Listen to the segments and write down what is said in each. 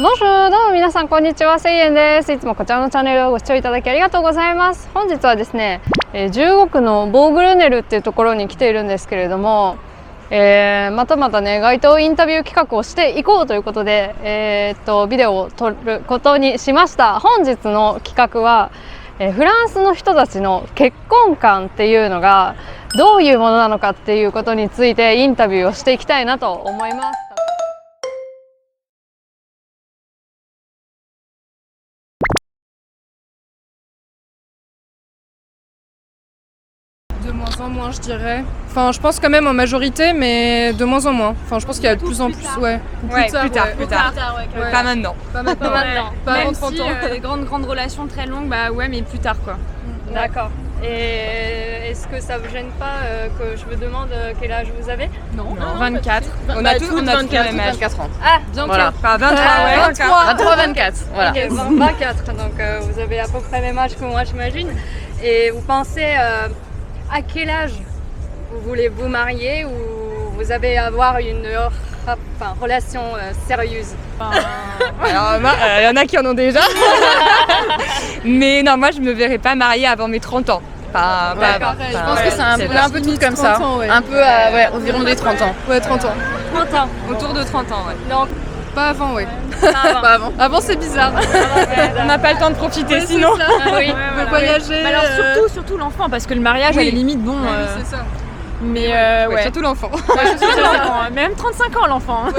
Bonjour、どうも皆さんこんにちは、せいえんです。いつもこちらのチャンネルをご視聴いただきありがとうございます。本日はですね、中国のボーグルネルっていうところに来ているんですけれども、またね街頭インタビュー企画をしていこうということで、ビデオを撮ることにしました。本日の企画は、フランスの人たちの結婚観っていうのがどういうものなのかっていうことについてインタビューをしていきたいなと思います。De moins en moins, je dirais. Enfin, je pense quand même en majorité, mais de moins en moins. Enfin, je pense qu'il y a de plus en plus, ouais. Plus tard. Ouais. Pas maintenant. Pas maintenant. Pas Même avant 30 si, ans. des grandes relations très longues, bah ouais, mais plus tard quoi. D'accord. Et est-ce que ça vous gêne pas que je vous demande quel âge vous avez? Non. 24. On a tous le même âge. 24 ans. Ah, Bientôt. Voilà. Enfin, 23, ouais. 23-24. Voilà. Ok, 24, donc vous avez à peu près le même âge que moi, j'imagine. Et vous pensez à quel âge vous voulez vous marier ou vous avez avoir une relation sérieuse? Alors, il y en a qui en ont déjà. Mais non, moi je me verrais pas mariée avant mes 30 ans. Pas avant. pareil. Je pense que c'est un peu tout comme ça. 30 ans, ouais. Un peu environ des 30 ans. Ouais, 30 ans. 30 ans. Autour de 30 ans, ouais. Donc, Pas avant, ouais. Pas avant. Avant, c'est bizarre. On n'a pas le temps de profiter sinon. oui. On veut voyager. Mais alors surtout l'enfant, parce que le mariage, Oui. à la limite, bon. Oui, c'est ça. Mais Ouais, surtout l'enfant. surtout l'enfant, hein. Même 35 ans l'enfant. Hein.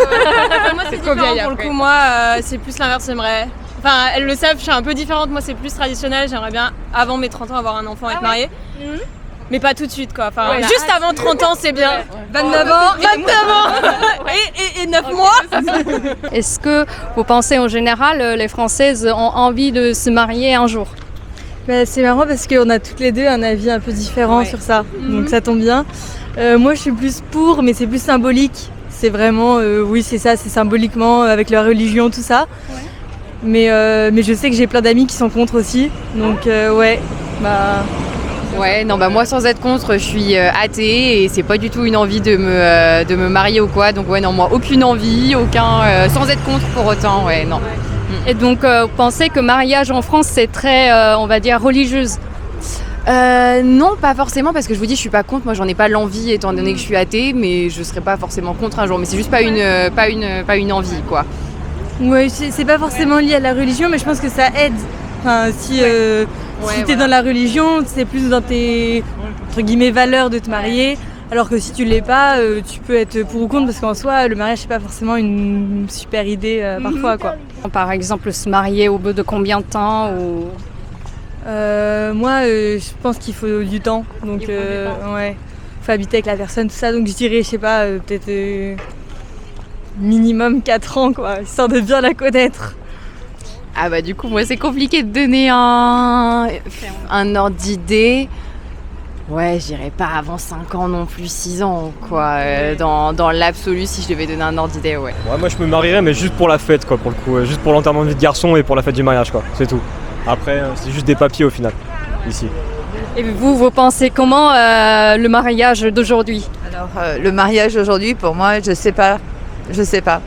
Moi, c'est trop différent vieille pour le après. coup. Moi, c'est plus l'inverse, j'aimerais. Enfin, elles le savent, je suis un peu différente. Moi, c'est plus traditionnel. J'aimerais bien, avant mes 30 ans, avoir un enfant et être mariée. Mais pas tout de suite, quoi. Enfin, Ouais, juste avant 30 ans, c'est bien. 29 ans et 9 mois. Est-ce que vous pensez en général les Françaises ont envie de se marier un jour? Bah, c'est marrant parce qu'on a toutes les deux un avis un peu différent sur ça, donc ça tombe bien. Moi je suis plus pour, mais c'est plus symbolique. C'est vraiment, oui c'est ça, c'est symboliquement avec la religion, tout ça. Mais je sais que j'ai plein d'amis qui sont contre aussi, donc ouais, bah... Ouais, non, bah moi sans être contre, je suis athée et c'est pas du tout une envie de me marier ou quoi. Donc ouais, non, moi aucune envie, sans être contre pour autant, ouais, non. Et donc vous pensez que mariage en France c'est très, on va dire, religieuse? Non, pas forcément, parce que je vous dis, je suis pas contre. Moi, j'en ai pas l'envie, étant donné que je suis athée, mais je serais pas forcément contre un jour. Mais c'est juste pas une envie, quoi. Ouais, c'est pas forcément lié à la religion, mais je pense que ça aide. Enfin, si t'es dans la religion, c'est plus dans tes, entre guillemets, valeurs de te marier. Alors que si tu l'es pas, tu peux être pour ou contre, parce qu'en soi, le mariage, c'est pas forcément une super idée parfois, quoi. Par exemple, se marier au bout de combien de temps ou... Moi, je pense qu'il faut du temps. Donc, ouais, faut habiter avec la personne, tout ça. Donc, je dirais, je sais pas, peut-être minimum 4 ans, quoi, histoire de bien la connaître. Ah bah du coup, moi, c'est compliqué de donner un ordre d'idée. Ouais, je dirais pas avant 5 ans non plus, 6 ans, quoi. Dans l'absolu, si je devais donner un ordre d'idée, ouais. Ouais, moi je me marierais, mais juste pour la fête, quoi, pour le coup. Juste pour l'enterrement de vie de garçon et pour la fête du mariage, quoi. C'est tout. Après, c'est juste des papiers au final, ici. Et vous pensez comment le mariage d'aujourd'hui? Alors, le mariage aujourd'hui, pour moi, je sais pas.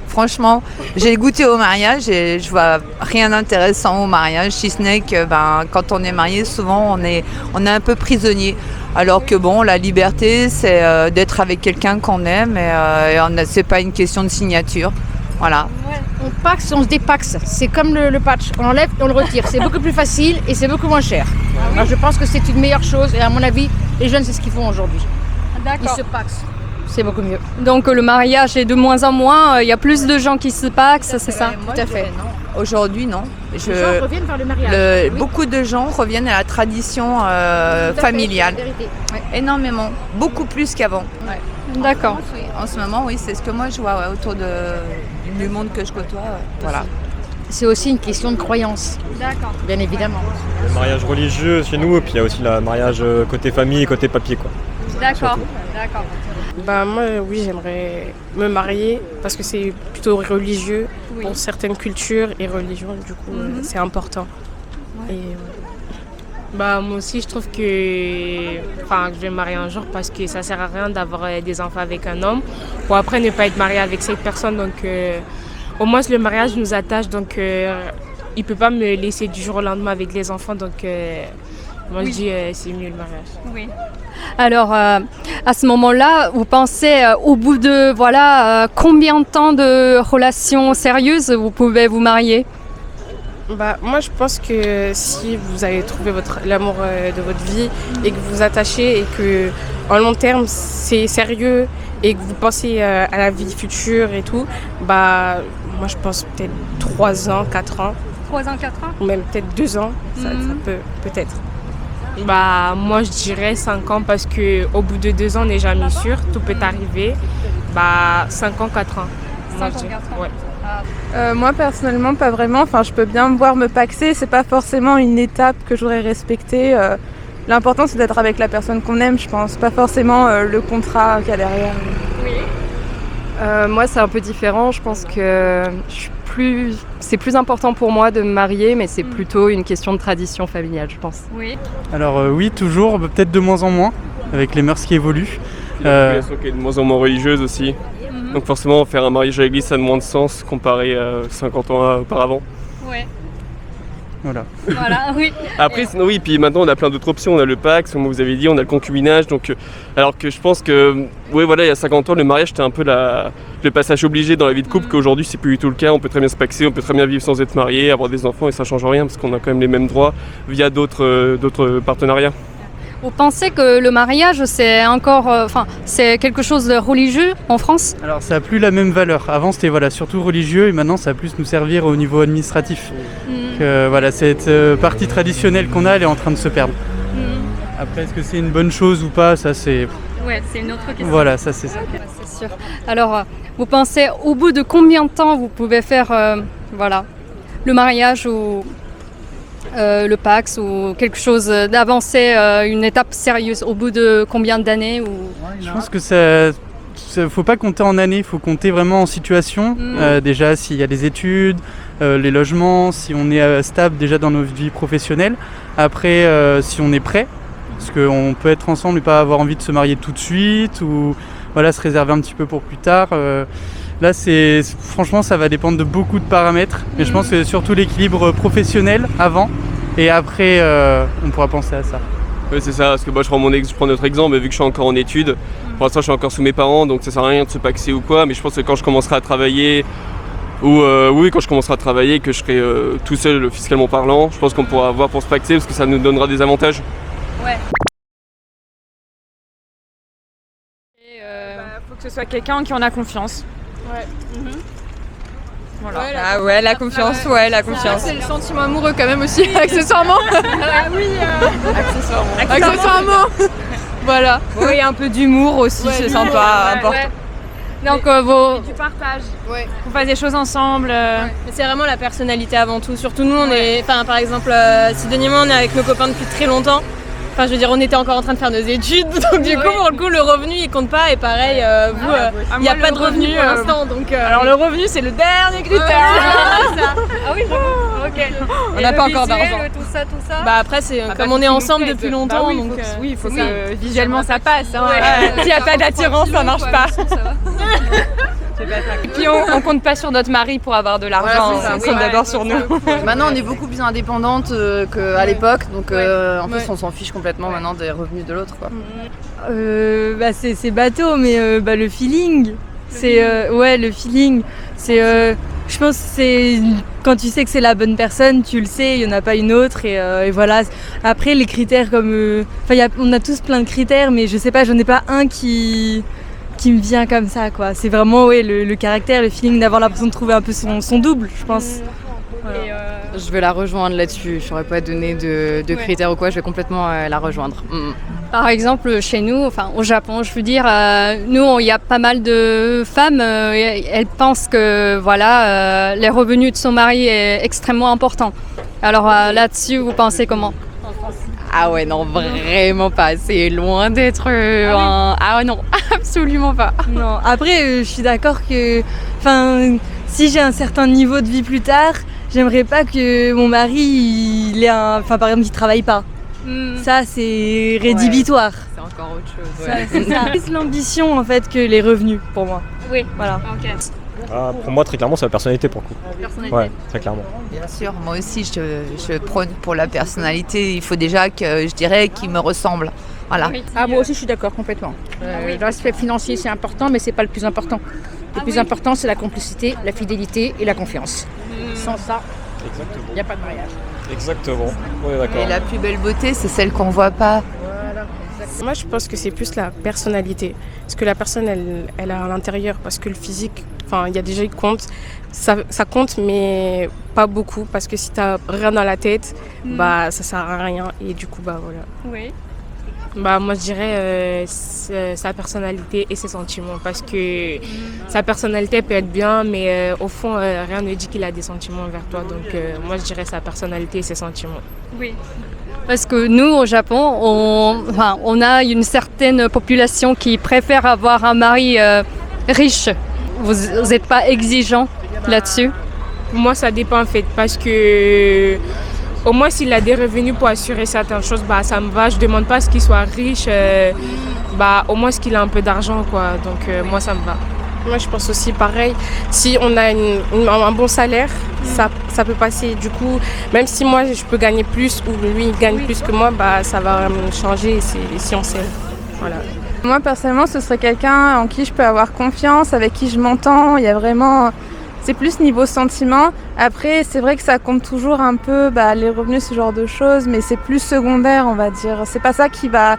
Franchement, j'ai goûté au mariage et je vois rien d'intéressant au mariage, si ce n'est que quand on est marié, souvent on est un peu prisonnier. Alors que bon, la liberté, c'est d'être avec quelqu'un qu'on aime et c'est pas une question de signature. Voilà. On paxe, on se dépaxe. C'est comme le patch. On enlève et on le retire. C'est beaucoup plus facile et c'est beaucoup moins cher. Alors je pense que c'est une meilleure chose et à mon avis, les jeunes, c'est ce qu'ils font aujourd'hui. Ils D'accord. se paxent. C'est beaucoup mieux. Donc le mariage est de moins en moins, il y a plus de gens qui se paxent, c'est ça? Tout à fait. Aujourd'hui, non. Les gens reviennent vers le mariage. Oui. Beaucoup de gens reviennent à la tradition Tout à fait, familiale. c'est la vérité. Ouais. Énormément. Beaucoup plus qu'avant. D'accord. Oui, en ce moment, oui, c'est ce que moi je vois autour du monde que je côtoie. Voilà. C'est aussi une question de croyance. D'accord. Bien évidemment. Le mariage religieux chez nous, et puis il y a aussi le mariage côté famille et côté papier, quoi. D'accord. D'accord. Moi, oui, j'aimerais me marier parce que c'est plutôt religieux Oui. pour certaines cultures et religions, du coup, c'est important. Et, moi aussi, je trouve que je vais me marier un jour parce que ça sert à rien d'avoir des enfants avec un homme ou après ne pas être marié avec cette personne. Donc, au moins le mariage nous attache, donc il peut pas me laisser du jour au lendemain avec les enfants, donc moi je dis c'est mieux le mariage. Oui. Alors, à ce moment-là, vous pensez au bout de combien de temps de relations sérieuses vous pouvez vous marier? Bah, moi je pense que si vous avez trouvé l'amour de votre vie et que vous vous attachez et que en long terme c'est sérieux et que vous pensez à la vie future et tout, bah moi je pense peut-être 3 ans, 4 ans. 3 ans, 4 ans? Ou même peut-être 2 ans, ça peut-être. Bah moi je dirais 5 ans parce qu'au bout de 2 ans on n'est jamais sûr, tout peut arriver. Bah 5 ans, 4 ans. 5 ans, 4 ans. Ouais. Moi personnellement pas vraiment, enfin je peux bien me voir me paxer, c'est pas forcément une étape que je voudrais respecter. L'important c'est d'être avec la personne qu'on aime, je pense, pas forcément le contrat qu'il y a derrière. Moi c'est un peu différent, je pense que c'est plus important pour moi de me marier, mais c'est plutôt une question de tradition familiale, je pense. Oui. Alors oui, toujours, peut-être de moins en moins, avec les mœurs qui évoluent. La population qui est de moins en moins religieuse aussi. Donc forcément, faire un mariage à l'église, ça a moins de sens comparé à 50 ans auparavant. Ouais. Voilà. Voilà, oui. Après, sinon, oui, puis maintenant on a plein d'autres options. On a le Pacs, comme vous avez dit, on a le concubinage. Donc, alors que je pense que, oui, voilà, il y a 50 ans, le mariage c'était un peu le passage obligé dans la vie de couple, qu'aujourd'hui c'est plus du tout le cas. On peut très bien se paxer, on peut très bien vivre sans être marié, avoir des enfants et ça change rien parce qu'on a quand même les mêmes droits via d'autres partenariats. Vous pensez que le mariage, c'est encore, c'est quelque chose de religieux en France? Alors ça n'a plus la même valeur. Avant c'était surtout religieux et maintenant ça va plus nous servir au niveau administratif. Cette partie traditionnelle qu'on a, elle est en train de se perdre. Après, est-ce que c'est une bonne chose ou pas, ça c'est... Ouais, c'est une autre question. Voilà, ça c'est ça. Okay, c'est sûr. Alors, vous pensez au bout de combien de temps vous pouvez faire le mariage ou le Pacs ou quelque chose d'avancé, une étape sérieuse, au bout de combien d'années ou... Je pense que ça faut pas compter en années, il faut compter vraiment en situation. Déjà s'il y a des études, les logements, si on est stable déjà dans nos vies professionnelles. Après, si on est prêt, parce qu'on peut être ensemble et pas avoir envie de se marier tout de suite ou se réserver un petit peu pour plus tard. Là, franchement, ça va dépendre de beaucoup de paramètres. Mais je pense que c'est surtout l'équilibre professionnel avant et après, on pourra penser à ça. Oui, c'est ça, parce que moi je prends notre exemple, vu que je suis encore en études, pour l'instant je suis encore sous mes parents, donc ça sert à rien de se paxer ou quoi, mais je pense que quand je commencerai à travailler, quand je commencerai à travailler, que je serai tout seul fiscalement parlant, je pense qu'on pourra avoir pour se paxer, parce que ça nous donnera des avantages. Ouais. Faut que ce soit quelqu'un en qui on a confiance. Ouais. Voilà. La confiance, la confiance. C'est le sentiment amoureux quand même aussi, accessoirement. Oui, accessoirement. Voilà. Oui, un peu d'humour aussi, c'est sympa, important. Donc du partage. Ouais. Qu'on fasse des choses ensemble. Mais c'est vraiment la personnalité avant tout. Surtout nous, on est, par exemple, Sidonie et moi, on est avec nos copains depuis très longtemps. Enfin, je veux dire, on était encore en train de faire nos études, donc du coup, pour le coup, le revenu, il compte pas. Et pareil, vous, il n'y a pas de revenu pour l'instant. Donc, alors, le revenu, c'est le dernier critère. Ah oui, j'avoue. Ok. On n'a pas encore d'argent. Tout ça. Bah après, c'est comme on est ensemble depuis longtemps, oui, donc... il faut que visuellement ça passe. S'il n'y a pas d'attirance, ça marche pas. Et puis on compte pas sur notre mari pour avoir de l'argent, on compte d'abord sur nous. Maintenant on est beaucoup plus indépendante qu'à l'époque, donc en plus on s'en fiche complètement maintenant des revenus de l'autre. C'est bateau, mais le feeling, le feeling, c'est... je pense que c'est quand tu sais que c'est la bonne personne, tu le sais, il n'y en a pas une autre et voilà. Après les critères comme... on a tous plein de critères, mais je sais pas, j'en ai pas un qui me vient comme ça, quoi. C'est vraiment le caractère, le feeling, d'avoir l'impression de trouver un peu son double, je pense. Voilà. Je vais la rejoindre là-dessus, je saurais pas donner de critères ou quoi, je vais complètement la rejoindre. Par exemple, chez nous, au Japon, je veux dire, nous, il y a pas mal de femmes, elles pensent que les revenus de son mari est extrêmement important. Alors là-dessus, vous pensez comment? Ah ouais, non, vraiment pas. C'est loin d'être Ah non, absolument pas. Non. Après, je suis d'accord que si j'ai un certain niveau de vie plus tard, j'aimerais pas que mon mari, il ait par exemple, il travaille pas. Ça, c'est rédhibitoire. C'est encore autre chose. C'est ça. C'est plus l'ambition, en fait, que les revenus, pour moi. Oui. Voilà. Ok. Pour moi, très clairement, c'est la personnalité pour le coup. Personnalité. Ouais, très clairement. Bien sûr, moi aussi je prône pour la personnalité. Il faut déjà que je dirais qu'il me ressemble. Voilà. Ah, moi aussi, je suis d'accord complètement. L'aspect financier, c'est important, mais c'est pas le plus important. Le plus important, c'est la complicité, la fidélité et la confiance. Sans ça, il n'y a pas de mariage. Exactement. On est d'accord. Et la plus belle beauté, c'est celle qu'on voit pas. Moi, je pense que c'est plus la personnalité. Parce que la personne, elle a à l'intérieur. Parce que le physique, enfin, il y a déjà une compte. Ça compte, mais pas beaucoup. Parce que si t'as rien dans la tête, bah, ça sert à rien. Et du coup, bah, voilà. Oui. Bah, moi, je dirais sa personnalité et ses sentiments. Parce que sa personnalité peut être bien, mais au fond, rien ne dit qu'il a des sentiments envers toi. Donc, moi, je dirais sa personnalité et ses sentiments. Oui. Parce que nous, au Japon, on a une certaine population qui préfère avoir un mari riche. Vous n'êtes pas exigeant là-dessus? Moi, ça dépend en fait, parce que au moins s'il a des revenus pour assurer certaines choses, bah ça me va. Je demande pas à ce qu'il soit riche, bah au moins qu'il a un peu d'argent, quoi. Donc moi, ça me va. Moi, je pense aussi pareil. Si on a un bon salaire, ça peut passer. Du coup, même si moi, je peux gagner plus ou lui, il gagne plus que moi, bah, ça va changer si on s'aime. Voilà. Moi, personnellement, ce serait quelqu'un en qui je peux avoir confiance, avec qui je m'entends. Il y a vraiment... C'est plus niveau sentiment. Après, c'est vrai que ça compte toujours un peu les revenus, ce genre de choses, mais c'est plus secondaire, on va dire. C'est pas ça qui va...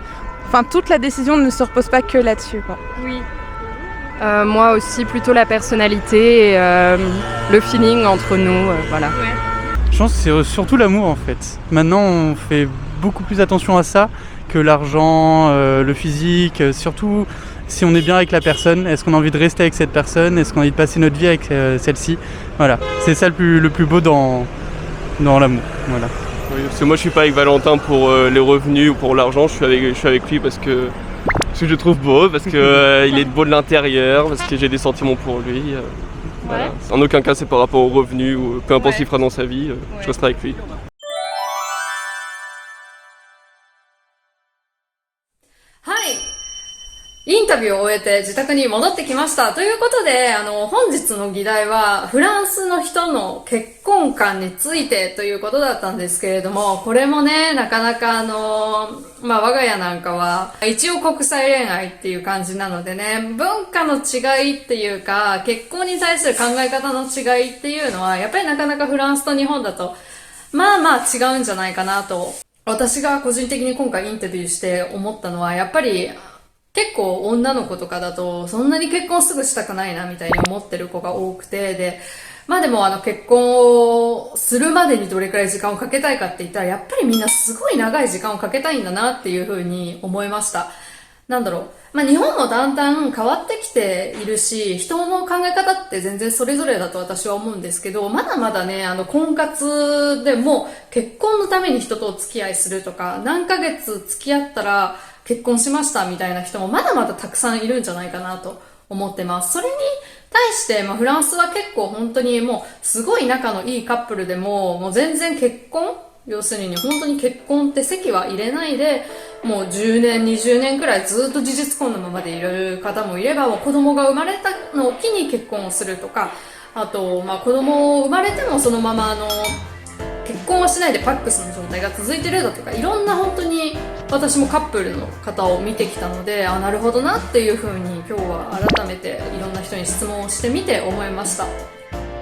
Enfin, toute la décision ne se repose pas que là-dessus, quoi. Oui. Moi aussi, plutôt la personnalité et le feeling entre nous, voilà. Je pense que c'est surtout l'amour en fait. Maintenant, on fait beaucoup plus attention à ça que l'argent, le physique, surtout si on est bien avec la personne. Est-ce qu'on a envie de rester avec cette personne? Est-ce qu'on a envie de passer notre vie avec celle-ci? Voilà, c'est ça le plus beau dans l'amour. Voilà. Oui, parce que moi je suis pas avec Valentin pour les revenus ou pour l'argent, je suis avec lui parce que je le trouve beau, parce qu'il est beau de l'intérieur, parce que j'ai des sentiments pour lui. Voilà. En aucun cas c'est par rapport aux revenus ou peu importe ce qu'il fera dans sa vie, je resterai avec lui. インタビューを終えて自宅に戻ってきました。ということで、本日の議題はフランスの人の結婚観についてということだったんですけれども、これもね、なかなか我が家なんかは一応国際恋愛っていう感じなのでね、文化の違いっていうか、結婚に対する考え方の違いっていうのは、やっぱりなかなかフランスと日本だと、まあ違うんじゃないかなと。私が個人的に今回インタビューして思ったのは、やっぱり結構女の子とかだとそんなに結婚すぐしたくないなみたいに思ってる子が多くて、で、でも結婚をするまでにどれくらい時間をかけたいかって言ったら、やっぱりみんなすごい長い時間をかけたいんだなっていうふうに思いました。なんだろう。日本もだんだん変わってきているし、人の考え方って全然それぞれだと私は思うんですけど、まだまだね、婚活でも結婚のために人とお付き合いするとか、何ヶ月付き合ったら結婚しましたみたいな人もまだまだたくさんいるんじゃないかなと思ってます。それに対して、フランスは結構本当にもうすごい仲のいいカップルでも、もう全然結婚、要するに本当に結婚って籍は入れないで、もう10年、20年くらいずっと事実婚のままでいる方もいれば、もう子供が生まれたのを機に結婚をするとか、あと、子供を生まれてもそのまま結婚はしないでパックスの状態が続いてるだとか、いろんな本当に私もカップルの方を見てきたので、なるほどなっていうふうに今日は改めていろんな人に質問をしてみて思いました。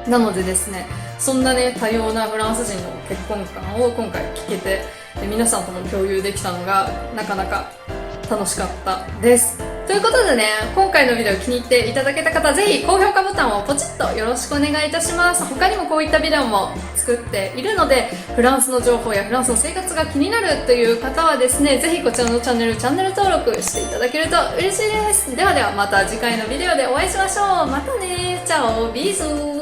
なのでですね、そんなね、多様なフランス人の結婚観を今回聞けて、皆さんとも共有できたのがなかなか楽しかったです。ということでね、今回のビデオ気に入っていただけた方、ぜひ高評価ボタンをポチッとよろしくお願いいたします。他にもこういったビデオも作っているので、フランスの情報やフランスの生活が気になるという方はですね、ぜひこちらのチャンネル登録していただけると嬉しいです。ではではまた次回のビデオでお会いしましょう。またね。チャオビーズー。